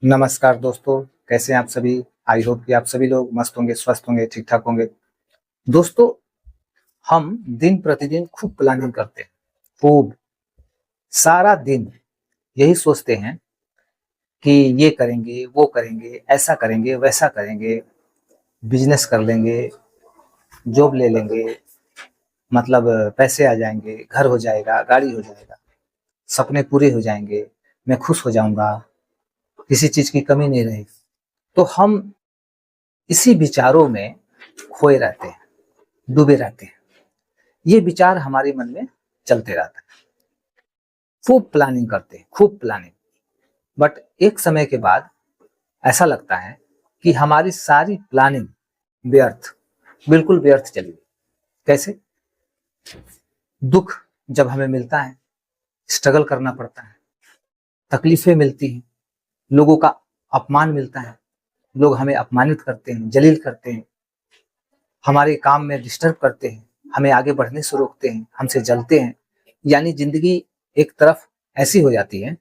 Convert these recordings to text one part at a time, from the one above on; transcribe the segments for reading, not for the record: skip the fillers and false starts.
नमस्कार दोस्तों, कैसे हैं आप सभी। आई होप कि आप सभी लोग मस्त होंगे, स्वस्थ होंगे, ठीक ठाक होंगे। दोस्तों, हम दिन प्रतिदिन खूब प्लानिंग करते हैं। खूब सारा दिन यही सोचते हैं कि ये करेंगे, वो करेंगे, ऐसा करेंगे, वैसा करेंगे, बिजनेस कर लेंगे, जॉब ले लेंगे, मतलब पैसे आ जाएंगे, घर हो जाएगा, गाड़ी हो जाएगा, सपने पूरे हो जाएंगे, मैं खुश हो जाऊंगा, किसी चीज की कमी नहीं रहेगी। तो हम इसी विचारों में खोए रहते हैं, डूबे रहते हैं। ये विचार हमारे मन में चलते रहता है। खूब प्लानिंग करते हैं, खूब प्लानिंग। बट एक समय के बाद ऐसा लगता है कि हमारी सारी प्लानिंग व्यर्थ, बिल्कुल व्यर्थ चली गई। कैसे? दुख जब हमें मिलता है, स्ट्रगल करना पड़ता है, तकलीफें मिलती हैं, लोगों का अपमान मिलता है, लोग हमें अपमानित करते हैं, जलील करते हैं, हमारे काम में डिस्टर्ब करते हैं, हमें आगे बढ़ने से रोकते हैं, हमसे जलते हैं। यानी जिंदगी एक तरफ ऐसी हो जाती है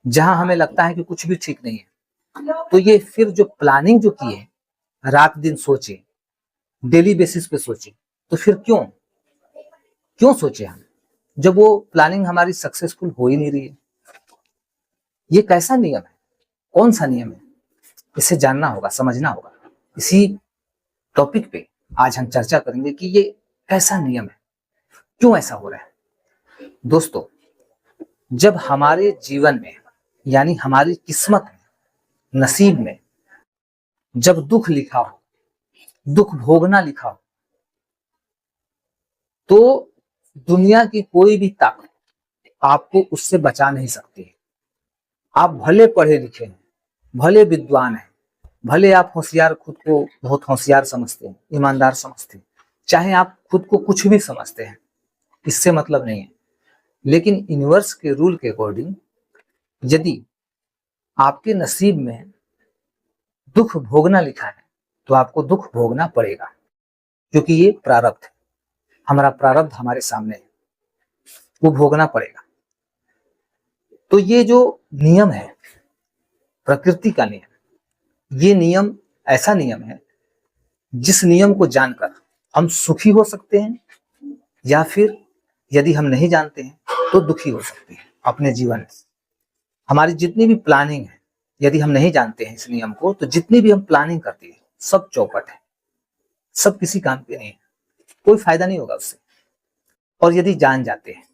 जहां हमें लगता है कि कुछ भी ठीक नहीं है। तो ये फिर जो प्लानिंग जो की है, रात दिन सोचे, डेली बेसिस पे सोचे, तो फिर क्यों क्यों सोचे हम, जब वो प्लानिंग हमारी सक्सेसफुल हो ही नहीं रही है। ये कैसा नियम है, कौन सा नियम है, इसे जानना होगा, समझना होगा। इसी टॉपिक पे आज हम चर्चा करेंगे कि ये कैसा नियम है, क्यों ऐसा हो रहा है। दोस्तों, जब हमारे जीवन में, यानी हमारी किस्मत में, नसीब में जब दुख लिखा हो, दुख भोगना लिखा हो, तो दुनिया की कोई भी ताकत आपको उससे बचा नहीं सकती है। आप भले पढ़े लिखे हैं, भले विद्वान हैं, भले आप होशियार, खुद को बहुत होशियार समझते हैं, ईमानदार समझते हैं, चाहे आप खुद को कुछ भी समझते हैं, इससे मतलब नहीं है। लेकिन यूनिवर्स के रूल के अकॉर्डिंग यदि आपके नसीब में दुख भोगना लिखा है, तो आपको दुख भोगना पड़ेगा, क्योंकि ये प्रारब्ध है। हमारा प्रारब्ध हमारे सामने है, वो भोगना पड़ेगा। तो ये जो नियम है, प्रकृति का नियम, ये नियम ऐसा नियम है जिस नियम को जानकर हम सुखी हो सकते हैं, या फिर यदि हम नहीं जानते हैं तो दुखी हो सकते हैं अपने जीवन में। हमारी जितनी भी प्लानिंग है, यदि हम नहीं जानते हैं इस नियम को, तो जितनी भी हम प्लानिंग करते हैं सब चौपट है, सब किसी काम के नहीं है, कोई फायदा नहीं होगा उससे। और यदि जान जाते हैं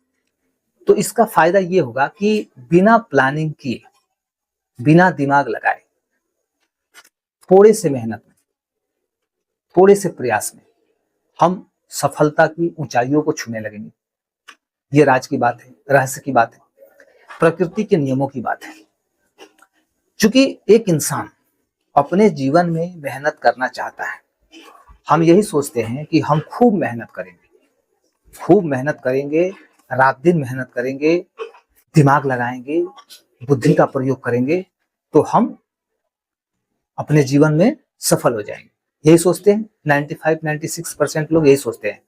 तो इसका फायदा ये होगा कि बिना प्लानिंग किए, बिना दिमाग लगाए, थोड़े से मेहनत में, थोड़े से प्रयास में हम सफलता की ऊंचाइयों को छूने लगेंगे। ये राज की बात है, रहस्य की बात है, प्रकृति के नियमों की बात है। क्योंकि एक इंसान अपने जीवन में मेहनत करना चाहता है, हम यही सोचते हैं कि हम खूब मेहनत करेंगे, खूब मेहनत करेंगे, रात दिन मेहनत करेंगे, दिमाग लगाएंगे, बुद्धि का प्रयोग करेंगे, तो हम अपने जीवन में सफल हो जाएंगे। यही सोचते हैं 95-96% लोग यही सोचते हैं।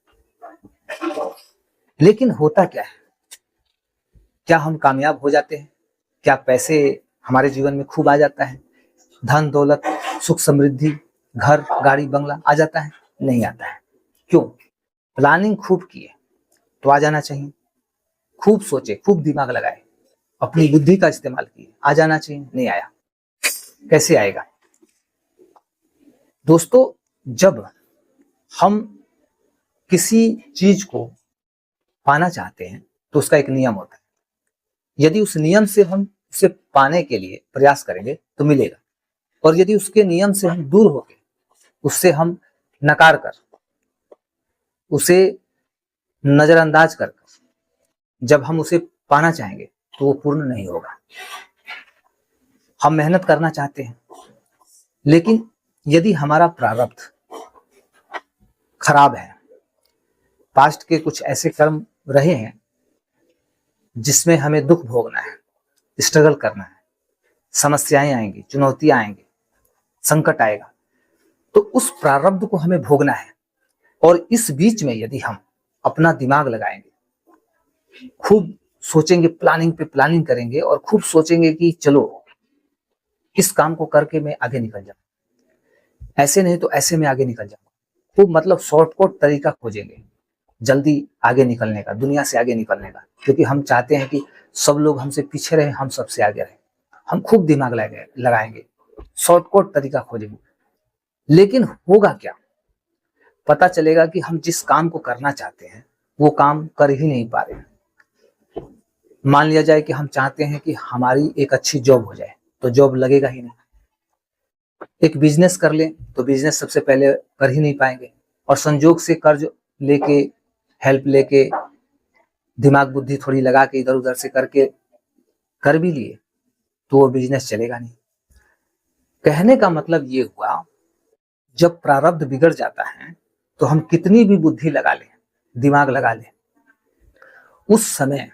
लेकिन होता क्या है, क्या हम कामयाब हो जाते हैं? क्या पैसे हमारे जीवन में खूब आ जाता है? धन दौलत, सुख समृद्धि, घर गाड़ी बंगला आ जाता है? नहीं आता है। क्यों? प्लानिंग खूब किए तो आ जाना चाहिए, खूब सोचे, खूब दिमाग लगाए, अपनी बुद्धि का इस्तेमाल किए, आ जाना चाहिए, नहीं आया। कैसे आएगा? दोस्तों, जब हम किसी चीज को पाना चाहते हैं तो उसका एक नियम होता है। यदि उस नियम से हम उसे पाने के लिए प्रयास करेंगे तो मिलेगा, और यदि उसके नियम से हम दूर होकर, उससे हम नकार कर, उसे नजरअंदाज कर जब हम उसे पाना चाहेंगे तो वो पूर्ण नहीं होगा। हम मेहनत करना चाहते हैं, लेकिन यदि हमारा प्रारब्ध खराब है, पास्ट के कुछ ऐसे कर्म रहे हैं जिसमें हमें दुख भोगना है, स्ट्रगल करना है, समस्याएं आएंगी, चुनौतियां आएंगी, संकट आएगा, तो उस प्रारब्ध को हमें भोगना है। और इस बीच में यदि हम अपना दिमाग लगाएंगे, खूब सोचेंगे, प्लानिंग पे प्लानिंग करेंगे, और खूब सोचेंगे कि चलो इस काम को करके मैं आगे निकल जाऊँ, ऐसे नहीं तो ऐसे में आगे निकल जाऊंगा। खूब मतलब शॉर्टकट तरीका खोजेंगे जल्दी आगे निकलने का, दुनिया से आगे निकलने का, क्योंकि हम चाहते हैं कि सब लोग हमसे पीछे रहे, हम सबसे आगे रहे। हम खूब दिमाग लगाएंगे, शॉर्टकट तरीका खोजेंगे। लेकिन होगा क्या, पता चलेगा कि हम जिस काम को करना चाहते हैं वो काम कर ही नहीं पा रहे। मान लिया जाए कि हम चाहते हैं कि हमारी एक अच्छी जॉब हो जाए, तो जॉब लगेगा ही नहीं। एक बिजनेस कर लें तो बिजनेस सबसे पहले कर ही नहीं पाएंगे, और संजोग से कर्ज लेके, हेल्प लेके, दिमाग बुद्धि थोड़ी लगा के इधर उधर से करके कर भी लिए तो वो बिजनेस चलेगा नहीं। कहने का मतलब ये हुआ, जब प्रारब्ध बिगड़ जाता है तो हम कितनी भी बुद्धि लगा लें, दिमाग लगा लें, उस समय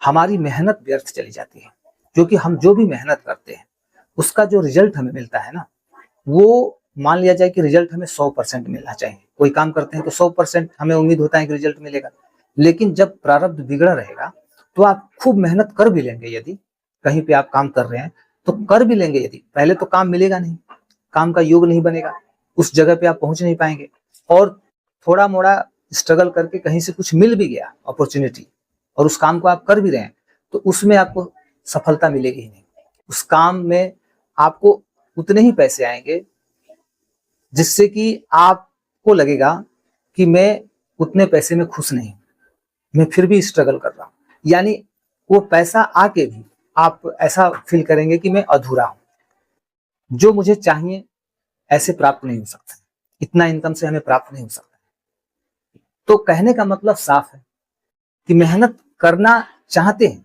हमारी मेहनत व्यर्थ चली जाती है। क्योंकि हम जो भी मेहनत करते हैं उसका जो रिजल्ट हमें मिलता है ना, वो मान लिया जाए कि रिजल्ट हमें 100% मिलना चाहिए। कोई काम करते हैं तो 100% हमें उम्मीद होता है कि रिजल्ट मिलेगा। लेकिन जब प्रारब्ध बिगड़ा रहेगा तो आप खूब मेहनत कर भी लेंगे, यदि कहीं पे आप काम कर रहे हैं तो कर भी लेंगे, यदि पहले तो काम मिलेगा नहीं, काम का योग नहीं बनेगा, उस जगह पे आप पहुंच नहीं पाएंगे। और थोड़ा मोड़ा स्ट्रगल करके कहीं से कुछ मिल भी गया अपॉर्चुनिटी, और उस काम को आप कर भी रहे हैं, तो उसमें आपको सफलता मिलेगी ही नहीं। उस काम में आपको उतने ही पैसे आएंगे जिससे कि आपको लगेगा कि मैं उतने पैसे में खुश नहीं, मैं फिर भी स्ट्रगल कर रहा हूं। यानी वो पैसा आके भी आप ऐसा फील करेंगे कि मैं अधूरा हूं, जो मुझे चाहिए ऐसे प्राप्त नहीं हो सकता, इतना इनकम से हमें प्राप्त नहीं हो सकता। तो कहने का मतलब साफ है कि मेहनत करना चाहते हैं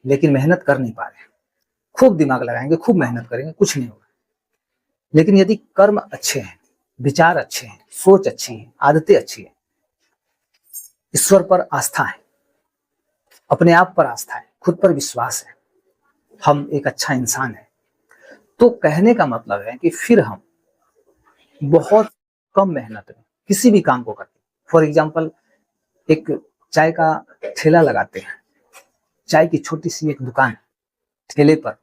लेकिन मेहनत कर नहीं पा रहे हैं। खूब दिमाग लगाएंगे, खूब मेहनत करेंगे, कुछ नहीं होगा। लेकिन यदि कर्म अच्छे हैं, विचार अच्छे हैं, सोच अच्छी है, आदतें अच्छी है, ईश्वर पर आस्था है, अपने आप पर आस्था है, खुद पर विश्वास है, हम एक अच्छा इंसान है, तो कहने का मतलब है कि फिर हम बहुत कम मेहनत में किसी भी काम को करते हैं। फॉर एग्जाम्पल, एक चाय का ठेला लगाते हैं, चाय की छोटी सी एक दुकान ठेले पर,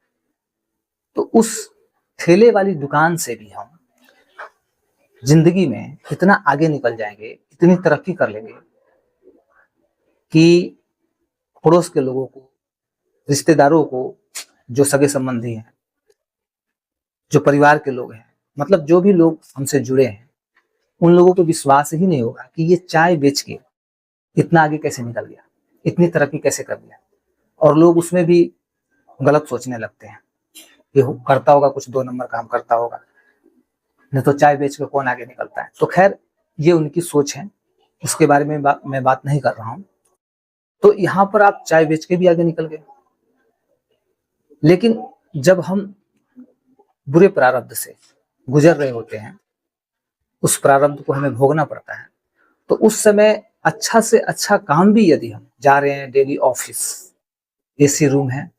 तो उस ठेले वाली दुकान से भी हम जिंदगी में इतना आगे निकल जाएंगे, इतनी तरक्की कर लेंगे कि पड़ोस के लोगों को, रिश्तेदारों को, जो सगे संबंधी हैं, जो परिवार के लोग हैं, मतलब जो भी लोग हमसे जुड़े हैं, उन लोगों को विश्वास ही नहीं होगा कि ये चाय बेच के इतना आगे कैसे निकल गया, इतनी तरक्की कैसे कर लिया। और लोग उसमें भी गलत सोचने लगते हैं कि करता होगा कुछ 2 नंबर काम करता होगा, नहीं तो चाय बेच के कौन आगे निकलता है। तो खैर, ये उनकी सोच है, उसके बारे में मैं बात नहीं कर रहा हूं। तो यहाँ पर आप चाय बेच के भी आगे निकल गए, लेकिन जब हम बुरे प्रारब्ध से गुजर रहे होते हैं, उस प्रारब्ध को हमें भोगना पड़ता है, तो उस समय अच्छा से अच्छा काम भी यदि हम जा रहे हैं, डेली ऑफिस, एसी रूम है,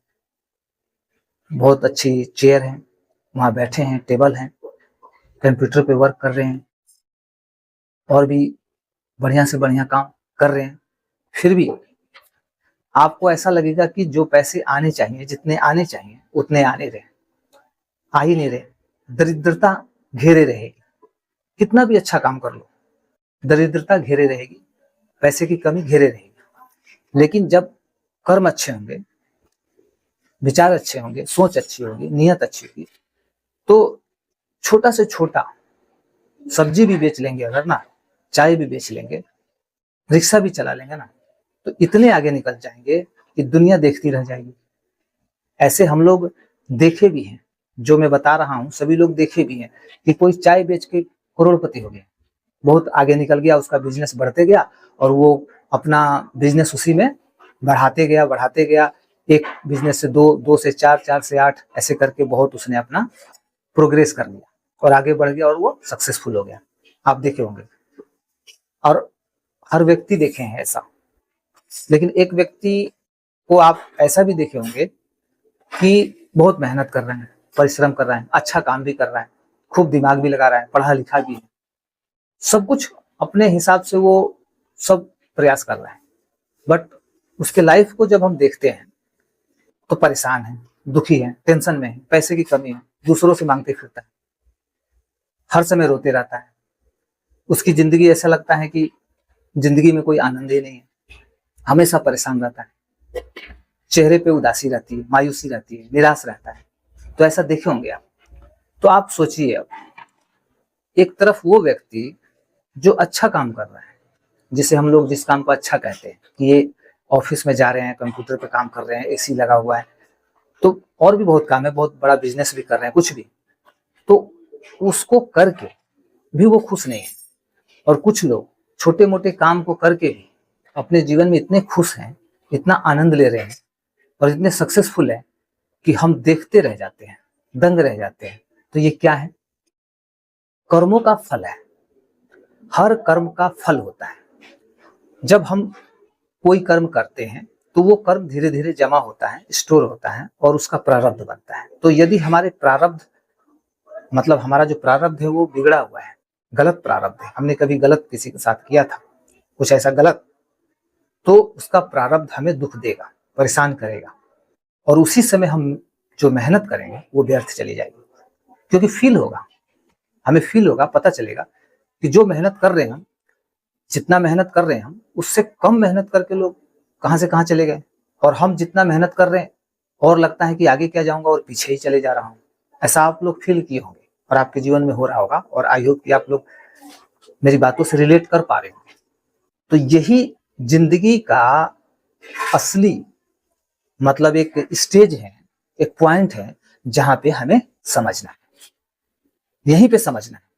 बहुत अच्छी चेयर है, वहां बैठे हैं, टेबल है, कंप्यूटर पे वर्क कर रहे हैं, और भी बढ़िया से बढ़िया काम कर रहे हैं, फिर भी आपको ऐसा लगेगा कि जो पैसे आने चाहिए, जितने आने चाहिए उतने आ नहीं रहे, आ ही नहीं रहे। दरिद्रता घेरे रहेगी, कितना भी अच्छा काम कर लो, दरिद्रता घेरे रहेगी, पैसे की कमी घेरे रहेगी। लेकिन जब कर्म अच्छे होंगे, विचार अच्छे होंगे, सोच अच्छी होगी, नियत अच्छी होगी, तो छोटा से छोटा सब्जी भी बेच लेंगे अगर ना, चाय भी बेच लेंगे, रिक्शा भी चला लेंगे ना, तो इतने आगे निकल जाएंगे कि दुनिया देखती रह जाएगी। ऐसे हम लोग देखे भी हैं, जो मैं बता रहा हूं सभी लोग देखे भी हैं कि कोई चाय बेच के करोड़पति हो गया, बहुत आगे निकल गया, उसका बिजनेस बढ़ते गया, और वो अपना बिजनेस उसी में बढ़ाते गया। एक बिजनेस से 2, 2 से 4, 4 से 8, ऐसे करके बहुत उसने अपना प्रोग्रेस कर लिया और आगे बढ़ गया, और वो सक्सेसफुल हो गया। आप देखे होंगे, और हर व्यक्ति देखे हैं ऐसा। लेकिन एक व्यक्ति को आप ऐसा भी देखे होंगे कि बहुत मेहनत कर रहे हैं, परिश्रम कर रहे हैं, अच्छा काम भी कर रहा है, खूब दिमाग भी लगा रहा है, पढ़ा लिखा भी है, सब कुछ अपने हिसाब से वो सब प्रयास कर रहा है, बट उसके लाइफ को जब हम देखते हैं तो परेशान है, दुखी है, टेंशन में है, पैसे की कमी है, दूसरों से मांगते फिरता है, हर समय रोते रहता है, उसकी जिंदगी ऐसा लगता है कि जिंदगी में कोई आनंद ही नहीं है, हमेशा परेशान रहता है, चेहरे पे उदासी रहती है, मायूसी रहती है, निराश रहता है, तो ऐसा देखे होंगे आप। तो आप सोचिए, अब एक तरफ वो व्यक्ति जो अच्छा काम कर रहा है, जिसे हम लोग जिस काम को अच्छा कहते हैं कि ये ऑफिस में जा रहे हैं, कंप्यूटर पे काम कर रहे हैं, एसी लगा हुआ है, तो और भी बहुत काम है, बहुत बड़ा बिजनेस भी कर रहे हैं, कुछ भी, तो उसको करके भी वो खुश नहीं है। और कुछ लोग छोटे मोटे काम को करके भी अपने जीवन में इतने खुश हैं, इतना आनंद ले रहे हैं और इतने सक्सेसफुल है कि हम देखते रह जाते हैं, दंग रह जाते हैं। तो ये क्या है? कर्मों का फल है। हर कर्म का फल होता है। जब हम कोई कर्म करते हैं तो वो कर्म धीरे धीरे जमा होता है, स्टोर होता है और उसका प्रारब्ध बनता है। तो यदि हमारे प्रारब्ध, मतलब हमारा जो प्रारब्ध है वो बिगड़ा हुआ है, गलत प्रारब्ध है, हमने कभी गलत किसी के साथ किया था, कुछ ऐसा गलत, तो उसका प्रारब्ध हमें दुख देगा, परेशान करेगा और उसी समय हम जो मेहनत करेंगे वो व्यर्थ चली जाएगी। क्योंकि फील होगा, हमें फील होगा, पता चलेगा कि जो मेहनत कर रहे हैं हम, जितना मेहनत कर रहे हैं हम, उससे कम मेहनत करके लोग कहां से कहां चले गए, और हम जितना मेहनत कर रहे हैं और लगता है कि आगे क्या जाऊंगा और पीछे ही चले जा रहा हूं। ऐसा आप लोग फील किए होंगे और आपके जीवन में हो रहा होगा, और आई होप कि आप लोग मेरी बातों से रिलेट कर पा रहे हो। तो यही जिंदगी का असली मतलब एक स्टेज है, एक पॉइंट है जहां पे हमें समझना है, यहीं पे समझना है।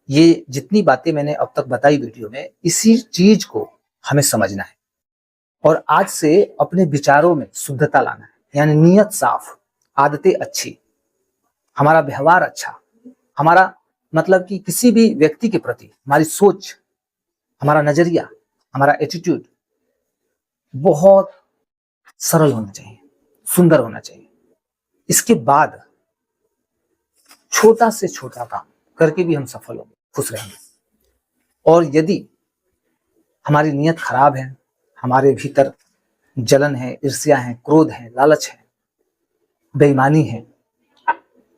ये जितनी बातें मैंने अब तक बताई वीडियो में, इसी चीज को हमें समझना है और आज से अपने विचारों में शुद्धता लाना है, यानी नीयत साफ, आदतें अच्छी, हमारा व्यवहार अच्छा, हमारा मतलब कि किसी भी व्यक्ति के प्रति हमारी सोच, हमारा नजरिया, हमारा एटीट्यूड बहुत सरल होना चाहिए, सुंदर होना चाहिए। इसके बाद छोटा से छोटा काम करके भी हम सफल होंगे, खुश रहेंगे। और यदि हमारी नीयत खराब है, हमारे भीतर जलन है, ईर्ष्या है, क्रोध है, लालच है, बेईमानी है,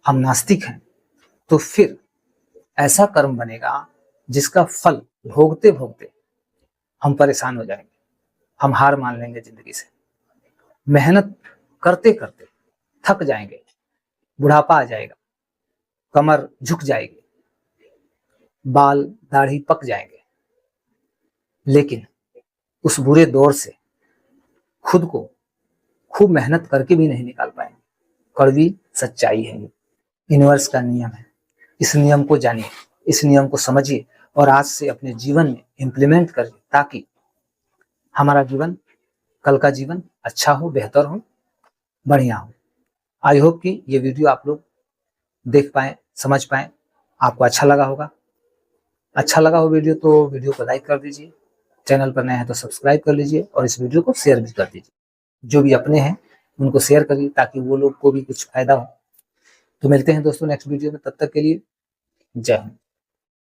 हम नास्तिक हैं, तो फिर ऐसा कर्म बनेगा जिसका फल भोगते भोगते हम परेशान हो जाएंगे, हम हार मान लेंगे जिंदगी से, मेहनत करते करते थक जाएंगे, बुढ़ापा आ जाएगा, कमर झुक जाएगी, बाल दाढ़ी पक जाएंगे, लेकिन उस बुरे दौर से खुद को खूब मेहनत करके भी नहीं निकाल पाएंगे। कड़वी सच्चाई है, ये यूनिवर्स का नियम है। इस नियम को जानिए, इस नियम को समझिए और आज से अपने जीवन में इम्प्लीमेंट करिए, ताकि हमारा जीवन, कल का जीवन अच्छा हो, बेहतर हो, बढ़िया हो। आई होप कि ये वीडियो आप लोग देख पाए, समझ पाए, आपको अच्छा लगा होगा। अच्छा लगा हो वीडियो तो वीडियो को लाइक कर दीजिए, चैनल पर नए हैं तो सब्सक्राइब कर लीजिए और इस वीडियो को शेयर भी कर दीजिए। जो भी अपने हैं उनको शेयर करिए ताकि वो लोग को भी कुछ फायदा हो। तो मिलते हैं दोस्तों नेक्स्ट वीडियो में, तब तक के लिए जय हिंद।